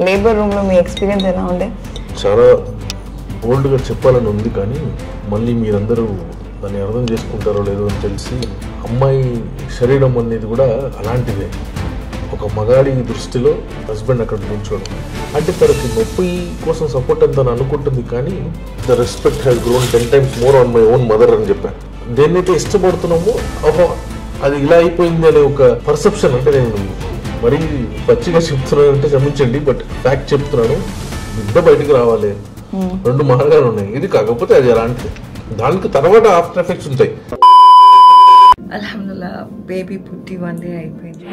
Labour రూమ్లో మీ experience ఎలా ఉండే? చాలా బోల్డ్గా చెప్పాలని ఉంది, కానీ మళ్ళీ మీరందరూ దాన్ని అర్థం చేసుకుంటారో లేదో అని తెలిసి, అమ్మాయి శరీరం అనేది కూడా అలాంటిదే. ఒక మగాడి దృష్టిలో హస్బెండ్ అక్కడ కూర్చోవడం అంటే తనకి నొప్పి కోసం సపోర్ట్ అని తను అనుకుంటుంది, కానీ the respect has grown 10 times more on my own mother అని చెప్పాను. దేన్నైతే ఇష్టపడుతున్నామో ఓహో అది ఇలా అయిపోయింది అనే ఒక పర్సెప్షన్, అంటే నేను మరీ పచ్చిగా చెప్తున్నాను అంటే క్షమించండి, బట్ ఫ్యాక్ట్ చెప్తున్నాను. బిడ్డ బయటకు రావాలి, 2 మార్గాలు ఉన్నాయి, ఇది కాకపోతే అది అలాంటిది, దానికి తర్వాత ఆఫ్టర్ ఎఫెక్ట్స్ ఉంటాయి. అల్హమ్దుల్లా బేబీ పుట్టి 1 day అయిపోయింది.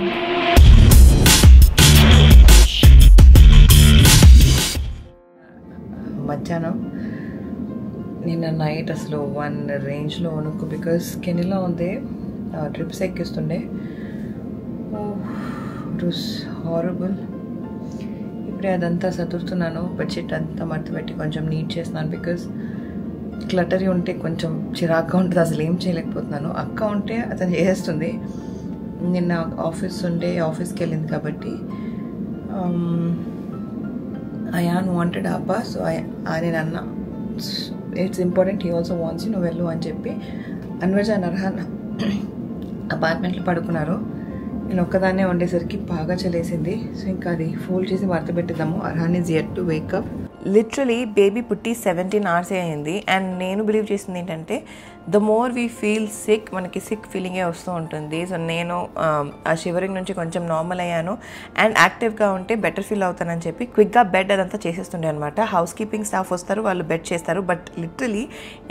మధ్యాహ్నం నిన్న నైట్ అసలు 1 రేంజ్లో వణుకు, బికాస్ కెనిలా ఉంది, ట్రిప్స్ ఎక్కిస్తుండే. It was horrible. ఇప్పుడే అదంతా సదురుతున్నాను, బడ్జెట్ అంతా మడత పెట్టి కొంచెం నీట్ చేస్తున్నాను, బికాస్ క్లటరీ ఉంటే కొంచెం చిరాగ్గా ఉంటుంది, అసలు ఏం చేయలేకపోతున్నాను. అక్క ఉంటే అతను చేసేస్తుంది. నిన్న ఆఫీస్ ఉంటే ఆఫీస్కి వెళ్ళింది కాబట్టి అయాన్ వాంటెడ్ అబ్బా, సో నేను అన్న it's important, he also wants, నువ్వు వెళ్ళు అని చెప్పి అన్వర్జాన్ అర్హాన్ అపార్ట్మెంట్లో పడుకున్నారు. నేను ఒక్కదాన్నే ఉండేసరికి బాగా చలేసింది, సో ఇంకా అది ఫోల్డ్ చేసి మడత పెట్టిద్దాము. Arhaan is yet to wake up. Literally baby పుట్టి 17 hours అయింది. అండ్ నేను బిలీవ్ చేసింది ఏంటంటే, the more we feel sick, మనకి సిక్ ఫీలింగే వస్తూ ఉంటుంది. సో నేను ఆ షివరింగ్ నుంచి కొంచెం నార్మల్ అయ్యాను, అండ్ యాక్టివ్గా ఉంటే బెటర్ ఫీల్ అవుతానని చెప్పి క్విక్గా బెడ్ అదంతా చేసేస్తుండే అనమాట. హౌస్ కీపింగ్ స్టాఫ్ వస్తారు, వాళ్ళు బెడ్ చేస్తారు, బట్ లిటరలీ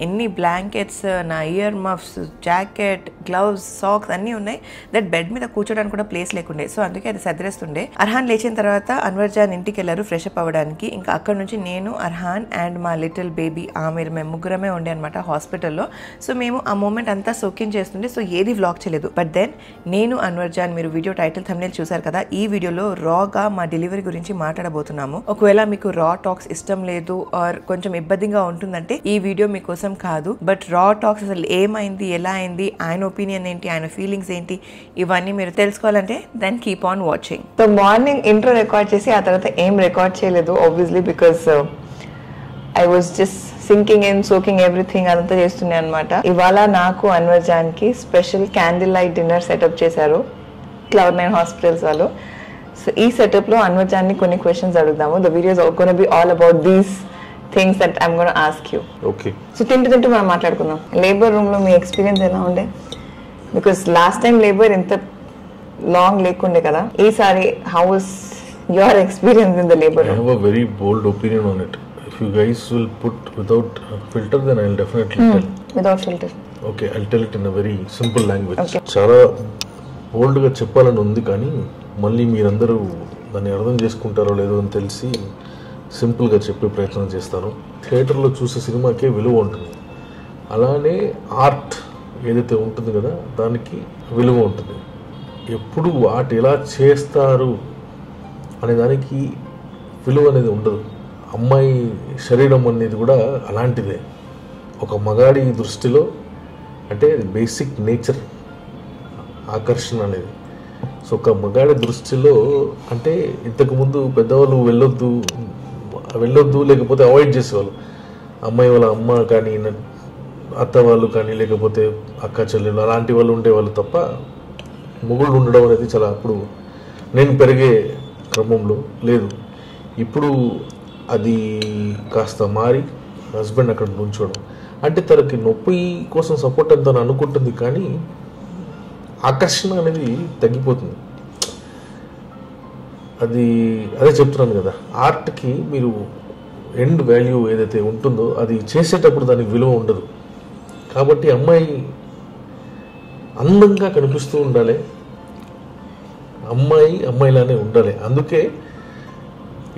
ఎన్ని బ్లాంకెట్స్, నా year muffs, jacket, gloves, socks అన్నీ ఉన్నాయి, దట్ బెడ్ మీద కూర్చోడానికి కూడా ప్లేస్ లేకుండే. సో అందుకే అది సదిరేస్తుండే. అర్హాన్ లేచిన తర్వాత అన్వర్జాన్ ఇంటికి వెళ్ళారు ఫ్రెష్ అప్ అవ్వడానికి. ఇంకా అక్కడ నుంచి నేను, అర్హాన్ అండ్ మా లిటిల్ బేబీ ఆమెర్, మేము ముగ్గురమే ఉండే అనమాట హాస్పిటల్లో. సో మేము ఆ మూమెంట్ అంతా సోకింగ్ చేస్తుండే, సో ఏది వ్లాగ్ చేయలేదు. బట్ దెన్ నేను, అన్వర్జాన్, మీరు వీడియో టైటిల్ థంబ్నెయిల్ చూసారు కదా, ఈ వీడియోలో రాగా మా డెలివరీ గురించి మాట్లాడబోతున్నాము. ఒకవేళ మీకు రా టాక్స్ ఇష్టం లేదు ఆర్ కొంచెం ఇబ్బందిగా ఉంటుందంటే ఈ వీడియో మీకోసం కాదు. బట్ రా టాక్స్ అసలు ఏమైంది, ఎలా అయింది, ఆయన ఒపీనియన్ ఏంటి, ఆయన ఫీలింగ్స్ ఏంటి, ఇవన్నీ మీరు తెలుసుకోవాలంటే then keep on watching. So morning intro record చేసి ఆ తర్వాత ఏం రికార్డ్ చేయలేదు obviously, because I was just sinking in, soaking everything అదంతా చేస్తున్నాయి అనమాట. ఇవాళ నాకు అన్వర్జాన్కి special candle light dinner setup చేశారు Cloud9 హాస్పిటల్స్ వాళ్ళు. సో ఈ సెటప్లో అన్వర్జాన్ని కొన్ని క్వశ్చన్స్ అడుగుదాము. The videos gonna be all about these things that I'm gonna ask you. Okay, so తింటూ మనం మాట్లాడుకుందాం. లేబర్ రూమ్లో మీ ఎక్స్పీరియన్స్ ఎలా ఉండే? బికాస్ లాస్ట్ టైం లేబర్ ఇంత లాంగ్ లేకుండే కదా, ఈసారి how was your experience in the labour room? I have a very bold opinion on it. If you guys will put without filter, then I'll definitely tell. Without filter. Okay, I'll tell it in a very simple language. Okay. చాలా బోల్డ్గా చెప్పాలని ఉంది, కానీ మళ్ళీ మీరందరూ దాన్ని అర్థం చేసుకుంటారో లేదో అని తెలిసి సింపుల్గా చెప్పే ప్రయత్నం చేస్తాను. థియేటర్లో చూసే సినిమాకే విలువ ఉంటుంది, అలానే ఆర్ట్ ఏదైతే ఉంటుంది కదా దానికి విలువ ఉంటుంది. ఎప్పుడు ఆర్ట్ ఎలా చేస్తారు అనే దానికి విలువ అనేది ఉండదు. అమ్మాయి శరీరం అనేది కూడా అలాంటిదే. ఒక మగాడి దృష్టిలో అంటే బేసిక్ నేచర్ ఆకర్షణ అనేది. సో ఒక మగాడి దృష్టిలో అంటే ఇంతకుముందు పెద్దవాళ్ళు వెళ్ళొద్దు లేకపోతే అవాయిడ్ చేసేవాళ్ళు. అమ్మాయి వాళ్ళ అమ్మ కానీ, అత్త వాళ్ళు కానీ, లేకపోతే అక్క చెల్లెలు అలాంటి వాళ్ళు ఉండేవాళ్ళు తప్ప మొగుళ్ళు ఉండడం అనేది చాలా అప్పుడు నేను పెరిగే క్రమంలో లేదు. ఇప్పుడు అది కాస్త మారి హస్బెండ్ అక్కడ నుంచోవడం అంటే తనకి నొప్పి కోసం సపోర్ట్ అని తను అనుకుంటుంది, కానీ ఆకర్షణ అనేది తగ్గిపోతుంది. అదే చెప్తున్నాను కదా, ఆర్ట్కి మీరు ఎండ్ వాల్యూ ఏదైతే ఉంటుందో అది చేసేటప్పుడు దానికి విలువ ఉండదు. కాబట్టి అమ్మాయి అందంగా కనిపిస్తూ ఉండాలి, అమ్మాయిలానే ఉండాలి. అందుకే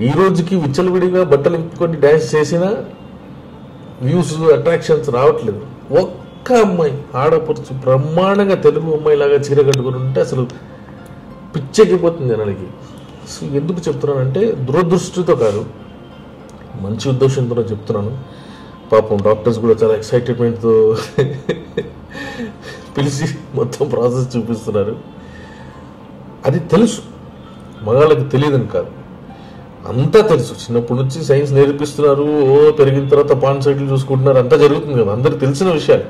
ఈ రోజుకి విచ్చలవిడిగా బట్టలు విప్పుకొని డ్యాన్స్ చేసినా వ్యూస్, అట్రాక్షన్స్ రావట్లేదు. ఒక్క అమ్మాయి ఆడపడుచు బ్రహ్మాండంగా తెలుగు అమ్మాయిలాగా చీర కట్టుకుని ఉంటే అసలు పిచ్చెక్కిపోతుంది జనాలకి. సో ఎందుకు చెప్తున్నానంటే దురదృష్టితో కాదు, మంచి ఉద్దేశంతో చెప్తున్నాను. పాపం డాక్టర్స్ కూడా చాలా ఎక్సైటెడ్మెంట్తో పిలిచి మొత్తం ప్రాసెస్ చూపిస్తున్నారు. అది తెలుసు, మగాళ్ళకి తెలియదని కాదు. అంతా తెలుసు, చిన్నప్పటి నుంచి సైన్స్ నేర్పిస్తున్నారు, పెరిగిన తర్వాత పాన్ సైట్లు చూసుకుంటున్నారు, అంతా జరుగుతుంది కదా, అందరికి తెలిసిన విషయాలు.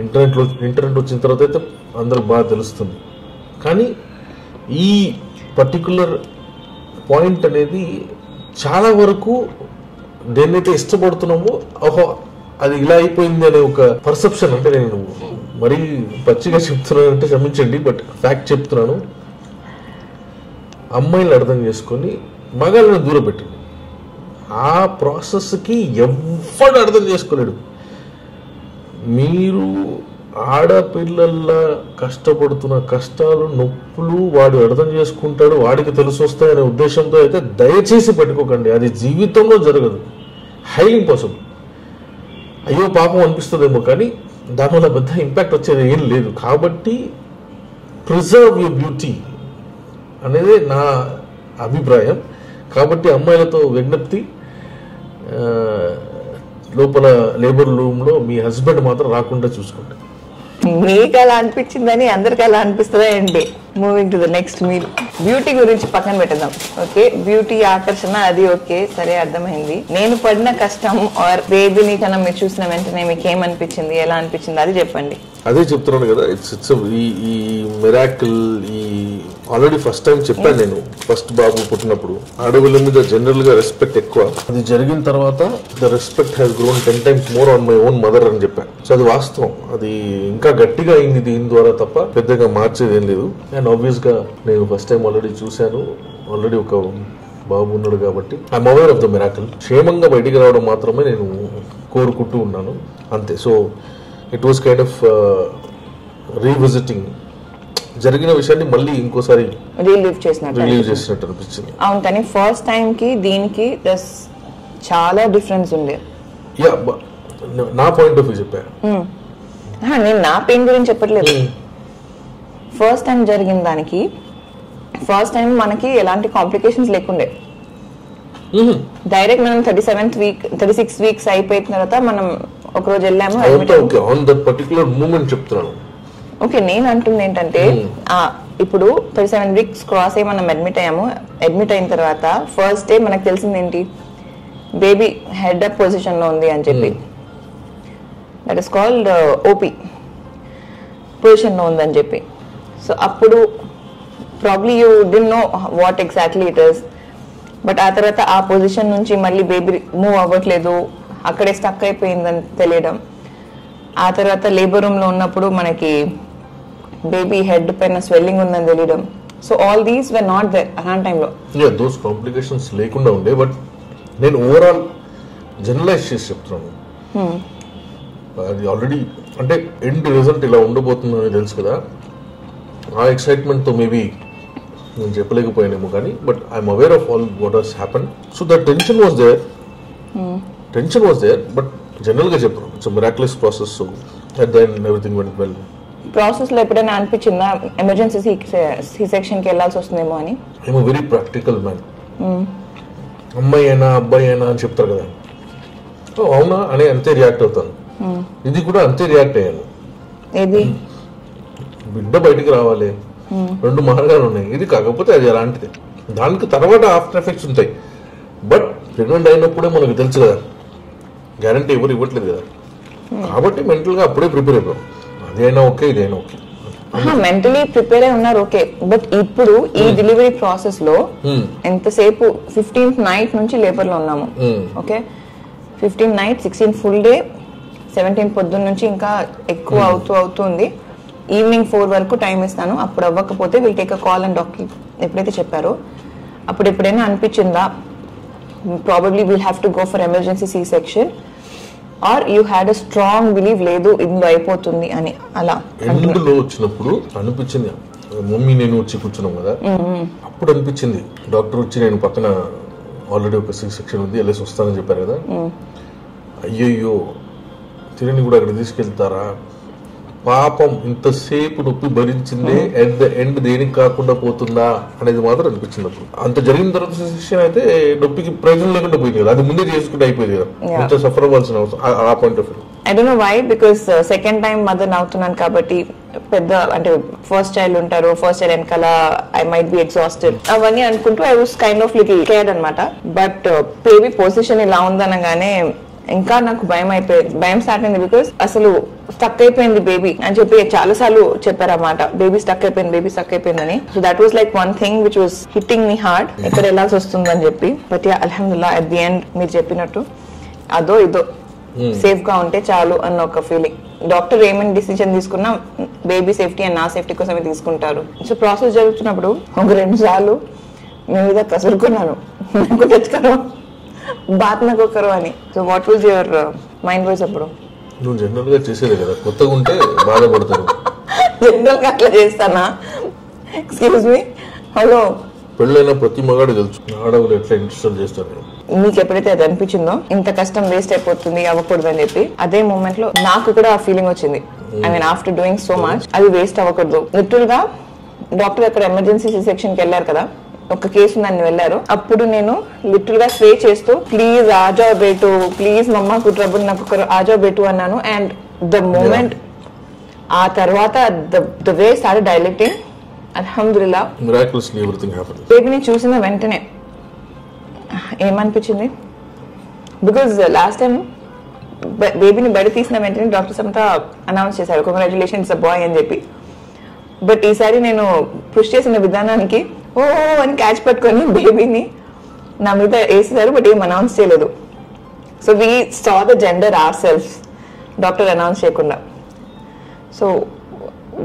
ఇంటర్నెట్ వచ్చిన తర్వాత అయితే అందరికి బాగా తెలుస్తుంది. కానీ ఈ పర్టికులర్ పాయింట్ అనేది చాలా వరకు దేన్నైతే ఇష్టపడుతున్నామో ఓహో అది ఇలా అయిపోయింది అనే ఒక పర్సెప్షన్, అంటే నేను మరీ పచ్చిగా చెప్తున్నానంటే క్షమించండి, బట్ ఫ్యాక్ట్ చెప్తున్నాను. అమ్మాయిలను అర్థం చేసుకొని మగాళ్ళని దూరం పెట్టండి. ఆ ప్రాసెస్కి ఎవ్వడు అర్థం చేసుకోలేడు. మీరు ఆడపిల్లల్లా కష్టపడుతున్న కష్టాలు నొప్పులు వాడు అర్థం చేసుకుంటాడు, వాడికి తెలిసి వస్తాయనే ఉద్దేశంతో అయితే దయచేసి పెట్టుకోకండి. అది జీవితంలో జరగదు, హైలీ ఇంపాసిబుల్. అయ్యో పాపం అనిపిస్తుందేమో, కానీ దానివల్ల పెద్ద ఇంపాక్ట్ వచ్చేది ఏం లేదు. కాబట్టి ప్రిజర్వ్ యువర్ బ్యూటీ అనేది నా అభిప్రాయం. కాబట్టి అమ్మాయిలతో విజ్ఞప్తి, లోపల లేబర్ రూమ్లో మీ హస్బెండ్ మాత్రం రాకుండా చూసుకోండి. మీకు అలా అనిపించిందని అందరికి అలా అనిపిస్తుందా అండి? Moving to the next meal. Beauty గురించి పక్కన పెట్టేద్దాం. ఓకే, బ్యూటీ ఆకర్షణ అది ఓకే, సరే అర్థమైంది. నేను పడిన కష్టం ఆర్ బేబీని కన్నా మీరు చూసిన వెంటనే మీకు ఏమనిపించింది, ఎలా అనిపించింది అది చెప్పండి. అదే చెప్తున్నాను కదా, ఇట్స్ ఈ మిరాకిల్. ఈ ఆల్రెడీ ఫస్ట్ టైం చెప్పాను నేను, ఫస్ట్ బాబు పుట్టినప్పుడు ఆడపిల్ల మీద జనరల్ గా రెస్పెక్ట్ ఎక్కువ. అది జరిగిన తర్వాత the respect has grown 10 times more on my own mother అని చెప్పాను. సో అది వాస్తవం, అది ఇంకా గట్టిగా అయింది దీని ద్వారా తప్ప పెద్దగా మార్చేది ఏం లేదు. అండ్ ఆబ్వియస్ గా నేను ఫస్ట్ టైం ఆల్రెడీ చూశాను, ఆల్రెడీ ఒక బాబు ఉన్నాడు కాబట్టి I'm aware of the miracle. క్షేమంగా బయటికి రావడం మాత్రమే నేను కోరుకుంటూ ఉన్నాను, అంతే. So it was kind of revisiting, జరిగిన విషయాన్ని మళ్ళీ ఇంకోసారి రిలీవ్ చేసినట్టు అనిపించింది. అవును, కానీ ఫస్ట్ టైం కి దీనికి చాలా డిఫరెన్స్ ఉంది. యా, నా పాయింట్ ఆఫ్ వ్యూ చెప్పాను, నేను నా పెయిన్ గురించి చెప్పట్లేదు. ఫస్ట్ టైం జరిగిన దానికి ఫస్ట్ టైం మనకి ఎలాంటి కాంప్లికేషన్స్ లేకుండే. డైరెక్ట్ మనం 36 weeks అయిపోయిన తర్వాత మనం ఒక రోజు వెళ్ళాము. ఓకే, నేను అంటుంది ఏంటంటే ఇప్పుడు 37 weeks క్రాస్ అయ్యి మనం అడ్మిట్ అయ్యాము. అడ్మిట్ అయిన తర్వాత ఫస్ట్ డే మనకు తెలిసింది ఏంటి, బేబీ హెడ్ అప్ పొజిషన్ లో ఉంది అని చెప్పి, that is called OP position లో ఉందని చెప్పి. సో అప్పుడు probably you did know what exactly it is. But ఆ తర్వాత ఆ పొజిషన్ నుంచి మళ్ళీ బేబీ మూవ్ అవ్వట్లేదు, అక్కడే స్టక్ అయిపోయిందని తెలియడం. ఆ తర్వాత లేబర్ రూమ్ లో ఉన్నప్పుడు మనకి బేబీ హెడ్ పైన స్వెల్లింగ్ ఉందని తెలియడం. So all these were not there అలాంటి టైంలో. దోస్ కాంప్లికేషన్స్ లేకుండా ఉండే. బట్ నేను ఓవరాల్ జనరలైజ్ చేసి చెప్తున్నాను, అది ఆల్రెడీ అంటే ఎండ్ రిజల్ట్ ఇలా ఉండబోతుందని తెలుసు కదా, ఆ ఎక్సైట్మెంట్తో మేబీ నేను చెప్పలేకపోయానేమో కానీ, but I'm aware of all what has happen. So the tension was there, but జనరల్గా చెప్తున్నాను it's miraculous process. So at the end everything went well. Process లో ఎప్పుడైనా అనిపించిందా ఎమర్జెన్సీ సి సెక్షన్ కి వెళ్ళాల్సి వస్తుందేమో అని? I'm very practical man. అమ్మాయి అయినా అబ్బాయి అయినా అని చెప్తారు కదా, అవునా అని అంతే రియాక్ట్ అవుతాను. ఇది కూడా అంతే రియాక్ట్ అయ్యాను. ఏది బిడ్డ బయటికి రావాలి, 2 మార్గాలు ఉన్నాయి. ఇది కాకపోతే అది అలాంటిది, దానికి తర్వాత ఆఫ్టర్ ఎఫెక్ట్స్ ఉంటాయి. బట్ ప్రెగ్నెంట్ అయినప్పుడే మనకు తెలుసు కదా, గ్యారంటీ ఎవరు ఇవ్వట్లేదు కదా. కాబట్టి మెంటల్ గా అప్పుడే ప్రిపేర్ అయిపోయాం, అదైనా ఓకే ఇదైనా ఓకే. మెంటలీ ప్రిపేర్ అయి ఉన్నారు ఓకే. బట్ ఇప్పుడు ఈ డెలివరీ ప్రాసెస్ లో ఎంతసేపు 15th night నుంచి లేబర్ లో ఉన్నాము. Okay, 15th night, 16th full day, 17th పొద్దున్న నుంచి ఇంకా ఎక్కువ అవుతుంది. ఈవినింగ్ 4 వరకు టైం ఇస్తాను, అప్పుడు అవ్వకపోతే విల్ టేక్ అ కాల్ అని డాక్టర్ ఎప్పుడైతే చెప్పారో అప్పుడు ఎప్పుడైనా అనిపించిందా probably will have to go for emergency C section, are you had a strong believe లేదు ఇందులో అయిపోతుంది అని? అలా ఎండ్లో వచ్చినప్పుడు అనిపించింది, మమ్మీ నేను వచ్చి కూర్చున్నాం కదా, అప్పుడు అనిపించింది డాక్టర్ వచ్చి నేను పక్కన ఆల్రెడీ ఒక సి సెక్షన్ ఉంది వెళ్ళేసి వస్తానని చెప్పారు కదా, అయ్యయ్యో తిరిగి కూడా అక్కడ తీసుకెళ్తారా, పాపం ఇంతసేపు నొప్పి భరించిందే అట్ ద ఎండ్ దేనికి కాకుండా పోతుందా అనేది మాత్రం అనిపించింది. అప్పుడు అంత జరిగిన తర్వాత సెక్షన్ అయితే నొప్పికి ప్రయోజనం లేకుండా పోయింది కదా, అది ముందే చేసుకుంటే అయిపోయింది కదా, ఇంత సఫర్ అవ్వాల్సిన అవసరం ఆ point of view. I don't know why, because second time mother అవుతున్నాను కాబట్టి పెద్ద అంటే ఫస్ట్ చైల్డ్ ఉంటారు, ఫస్ట్ చైల్డ్ వెనకాల ఐ మైట్ బి ఎగ్జాస్టెడ్ అవన్నీ అనుకుంటూ I was kind of little cared అనమాట. బట్ బేబీ పొజిషన్ ఇలా ఉందనగానే ఇంకా నాకు భయం స్టార్ట్ అయింది. బికాస్ అసలు స్టక్ అయిపోయింది బేబీ అని చెప్పి చాలా సార్లు చెప్పారన్నమాట, బేబీ స్టక్ అయిపోయిందని. So that was like one thing which was hitting me hard, ఎక్కడ వెళ్ళాల్సి వస్తుందని చెప్పి. బట్ యా అల్హమ్దుల్లా అట్ ది ఎండ్ మీరు చెప్పినట్టు అదో ఇదో సేఫ్ గా ఉంటే చాలు అన్న ఒక ఫీలింగ్. డాక్టర్ ఏమైనా డిసిజన్ తీసుకున్నా బేబీ సేఫ్టీ అండ్ నా సేఫ్టీ కోసమే తీసుకుంటారు. సో ప్రాసెస్ జరుగుతున్నప్పుడు ఒక 2 సార్లు మీ మీద కసురుకున్నాను, నాకు తెచ్చుకోరు బాత్ నాకు ఒకరు అని. So what was your mind voice అప్పుడు? నువ్వు జనరల్ గా చేసేది కదా, కొత్తగా ఉంటే బాధపడతారు. జనరల్ గా అట్లా చేస్తానా? ఎక్స్క్యూజ్ మీ, హలో, పెళ్ళైన ప్రతి మగాడు తెలుసు ఆడవాళ్ళు ఎట్లా ఇన్స్టాల్ చేస్తారు. మీకు ఎప్పుడైతే అది అనిపించిందో ఇంత కష్టం వేస్ట్ అయిపోతుంది అవ్వకూడదు అని చెప్పి, అదే మూమెంట్ లో నాకు కూడా ఆ ఫీలింగ్ వచ్చింది. I mean after doing so much అది వేస్ట్ అవ్వకూడదు. లిటరల్ గా డాక్టర్ అక్కడ ఎమర్జెన్సీ సెక్షన్ కి వెళ్ళారు కదా, ఒక కేసు నన్ను వెళ్ళారు. అప్పుడు నేను లిటరల్ గా స్ప్రే చేస్తూ ప్లీజ్ ఆజావ్ బేటు, ప్లీజ్ మమ్మకు ట్రబుల్, నాకు ఒకరు ఆజావ్ బేటు అన్నాను. అండ్ ద మూమెంట్ ఆ తర్వాత ద వే స్టార్టెడ్ డైలెక్టింగ్. అల్హమ్దులిల్లా బేబీని చూసిన వెంటనే ఏమనిపించింది, బికాజ్ లాస్ట్ టైం బేబీని బయట తీసిన వెంటనే డాక్టర్స్ అంతా అనౌన్స్ చేశారు కంగ్రాచులేషన్స్ అ బాయ్ అని చెప్పి. బట్ ఈసారి నేను పుష్ చేసిన విధానానికి ఓ అని క్యాచ్ పట్టుకొని బేబీని నా మీద వేసేసారు, బట్ ఏం అనౌన్స్ చేయలేదు. So we saw the gender our self, doctor announce చేయకుండా. So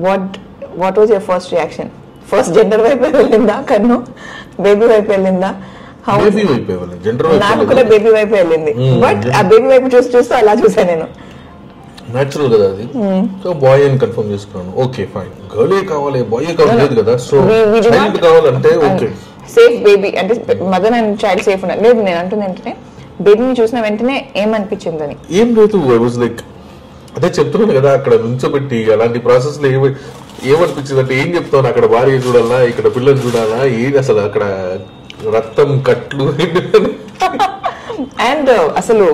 what was your first reaction? First gender వైపు వెళ్ళిందా కన్ను, బేబీ వైపు వెళ్ళిందా? నాకు కూడా బేబీ వైపు వెళ్ళింది, బట్ ఆ బేబీ వైపు చూస్తూ అలా చూసాను నేను. నేచురల్ కదా అది. సో బాయ్ అని కన్ఫర్మ్ చేసుకున్నాను, ఓకే ఫైన్. గర్ల్ కావాలి, బాయ్ కావాలి కదా. సో చైల్డ్ కావాలంటే ఓకే, సేఫ్ బేబీ అంటే మదర్ అండ్ చైల్డ్ సేఫ్ ఉండాలి. లేదు నేను అంటుంది ఏంటంటే బేబీని చూసిన వెంటనే ఏమనిపించింది అని. ఏం లేదు, ఐ వాజ్ లైక్ అదే చెప్తున్నాను కదా, అక్కడ నుంచోబెట్టి అలాంటి ప్రాసెస్ లో ఏమనిపించింది అంటే, ఏం చెప్తాను, అక్కడ భార్య చూడాలా, ఇక్కడ పిల్లలు చూడాలా, ఏది అసలు అక్కడ రక్తం కట్లు. అండ్ అసలు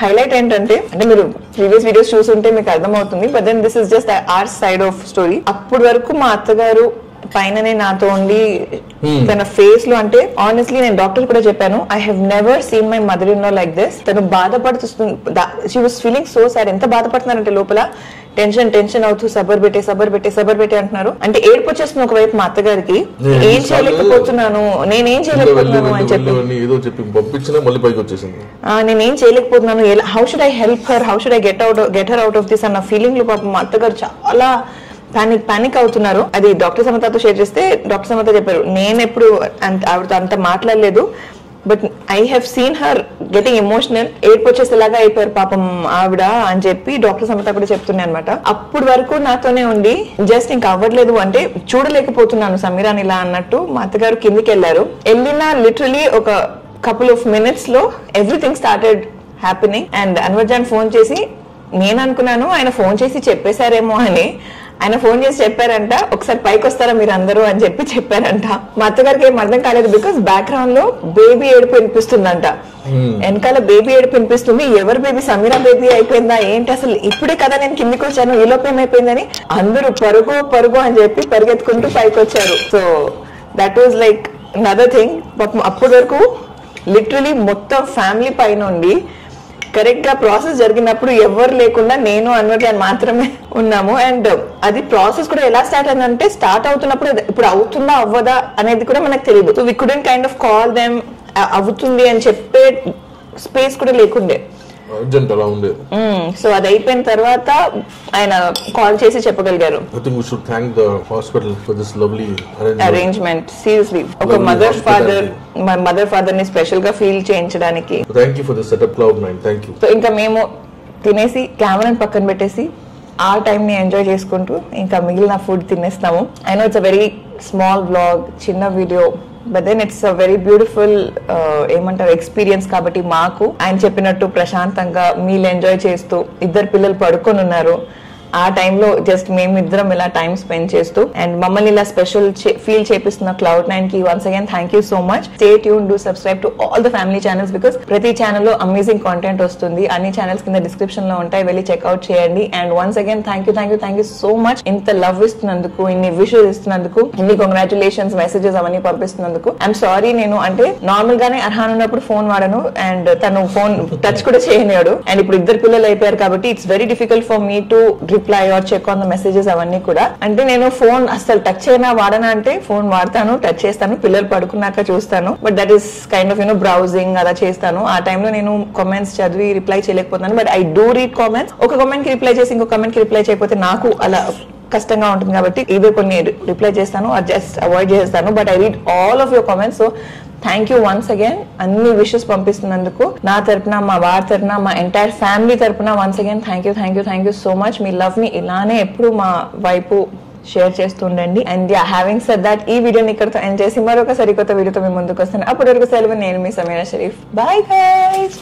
హైలైట్ ఏంటంటే, అంటే మీరు ప్రీవియస్ వీడియోస్ చూస్తుంటే మీకు అర్థమవుతుంది, but then this is just our side of story. అప్పటి వరకు మా అత్తగారు పైననే నాతో ఉండి తన ఫేస్ లో, అంటే ఆనెస్ట్లీ నేను డాక్టర్ కూడా చెప్పాను, I have never seen my mother in law like this. తను బాధపడుతుంది, she was feeling so sad. ఎంత బాధపడుతున్నారంటే లోపల టెన్షన్ అవుతూ సబర్ పెట్టే అంటున్నారు. అంటే ఏడుపు వచ్చేస్తుంది ఒకవైపు మా అత్తగారికి, ఏం చేయలేకపోతున్నాను నేనేం చేయలేకపోతున్నాను అని చెప్పి పంపించినా మళ్ళీ పైకి వచ్చేసింది. నేనేం చేయలేకపోతున్నాను, how should I help her, how should I get her out of this అన్న ఫీలింగ్ లో పాపం మా అత్తగారు చాలా పానిక్ అవుతున్నారు. అది డాక్టర్ సమతతో షేర్ చేస్తే డాక్టర్ సమత చెప్పారు, నేను ఎప్పుడు ఆవిడతో అంత మాట్లాడలేదు, but I have seen her getting emotional, ఏడుపు వచ్చేసేలాగా అయిపోయారు పాపం ఆవిడ అని చెప్పి డాక్టర్ సమత కూడా చెప్తున్నాయి అనమాట. అప్పటి వరకు నాతోనే ఉండి జస్ట్ ఇంకా అవ్వట్లేదు అంటే చూడలేకపోతున్నాను సమీరాని ఇలా అన్నట్టు మా అత్తగారు కిందికి వెళ్ళిన లిటరలీ ఒక కపుల్ ఆఫ్ మినిట్స్ లో everything started happening. And Anwar Jaan phone చేసి, నేను అనుకున్నాను ఆయన ఫోన్ చేసి చెప్పేశారేమో అని, ఆయన ఫోన్ చేసి చెప్పారంట ఒకసారి పైకి వస్తారా మీరు అందరూ అని చెప్పారంట. మా అత్తగారికి ఏం అర్థం కాలేదు, బికాస్ బ్యాక్గ్రౌండ్ లో బేబీ ఏడుపు వినిపిస్తుందంట, వెనకాల బేబీ ఏడుపు వినిపిస్తుంది. ఎవరు బేబీ, సమీరా బేబీ అయిపోయిందా ఏంటి, అసలు ఇప్పుడే కదా నేను కిందికి వచ్చాను, ఈ లోపు ఏమైపోయిందని అందరూ పరుగు అని చెప్పి పరిగెత్తుకుంటూ పైకి వచ్చారు. So that was like another thing. అప్పటి వరకు లిటరలీ మొత్తం ఫ్యామిలీ పైన ఉండి కరెక్ట్ గా ప్రాసెస్ జరిగినప్పుడు ఎవరు లేకుండా నేను అన్వర్ జాన్ మాత్రమే ఉన్నాము. అండ్ అది ప్రాసెస్ కూడా ఎలా స్టార్ట్ అయిందంటే, స్టార్ట్ అవుతున్నప్పుడు ఇప్పుడు అవుతుందా అవ్వదా అనేది కూడా మనకు తెలియదు. So we couldn't kind of call them అవుతుంది అని చెప్పే స్పేస్ కూడా లేకుండే. సో అది అయిపోయిన తర్వాత ఆయన కాల్ చేసి చెప్పగలిగారు. అరేంజ్మెంట్ సీరియస్లీ ఒక మదర్ ఫాదర్ ని స్పెషల్ గా ఫీల్ చేయించడానికి. సో ఇంకా మేము తినేసి కెమెరాని పక్కన పెట్టేసి ఆ టైం ని ఎంజాయ్ చేసుకుంటూ ఇంకా మిగిలిన ఫుడ్ తినేస్తాము. I know it's a very small vlog, చిన్న video, but then it's a very beautiful ఏమంటారు ఎక్స్పీరియన్స్. కాబట్టి మాకు ఆయన చెప్పినట్టు ప్రశాంతంగా మీల్ ఎంజాయ్ చేస్తూ, 2 పిల్లలు పడుకొని ఉన్నారు, ఆ టైంలో జస్ట్ మేమిద్దరం ఇలా టైం స్పెండ్ చేస్తూ అండ్ మమ్మల్ని ఇలా స్పెషల్ ఫీల్ చేపిస్తున్న Cloud9 కి once again thank you so much. Stay tune, do subscribe to all the family channels because ప్రతి ఛానల్ లో అమేజింగ్ కాంటెంట్ వస్తుంది. అన్ని ఛానల్స్ కింద డిస్క్రిప్షన్ లో ఉంటాయి, వెళ్ళి చెక్అౌట్ చేయండి. And once again thank you so much. ఇంత లవ్ ఇస్తున్నందుకు, ఇన్ని విషెస్ ఇస్తున్నందుకు, ఇన్ని కంగ్రాచులేషన్స్ మెసేజెస్ అవన్నీ పంపిస్తున్నందుకు. ఐఎమ్ సారీ, నేను అంటే నార్మల్ గానే అర్హాన్ ఉన్నప్పుడు ఫోన్ వాడను అండ్ తను ఫోన్ టచ్ కూడా చేయనివాడు. అండ్ ఇప్పుడు ఇద్దరు పిల్లలు అయిపోయారు కాబట్టి it's very difficult for me to reply or check on the messages అవన్నీ కూడా. అంటే నేను ఫోన్ అసలు టచ్ చేయనా వాడనా అంటే ఫోన్ వాడతాను, టచ్ చేస్తాను, పిల్లలు పడుకున్నాక చూస్తాను. But that is kind of browsing అలా చేస్తాను. ఆ టైంలో నేను కామెంట్స్ చదివి రిప్లై చేయలేకపోతున్నాను. But I do read comments. ఒక కామెంట్ కి రిప్లై చేసి ఇంకో కామెంట్ కి రిప్లై చేయకపోతే నాకు అలా కష్టంగా ఉంటుంది కాబట్టి ఇదే కొన్ని రిప్లై చేస్తాను, జస్ట్ అవాయిడ్ చేస్తాను. But I read all of your comments. So thank you once again అన్ని విషెస్ పంపిస్తున్నందుకు నా తరపున, మా వారి తరపున, మా ఎంటైర్ ఫ్యామిలీ తరపున once again thank you so much. మీ లవ్ ని ఇలానే ఎప్పుడు మా వైపు షేర్ చేస్తుండండి. అండ్ హ్యావింగ్ సెడ్ దట్ ఈ వీడియోని ఇక్కడతో ఎండ్ చేసి మరొక సరికొత్త వీడియోతో మీ ముందుకు వస్తాను. అప్పటి వరకు సెలవు. నేను మీ సమీరా షరీఫ్. Bye guys.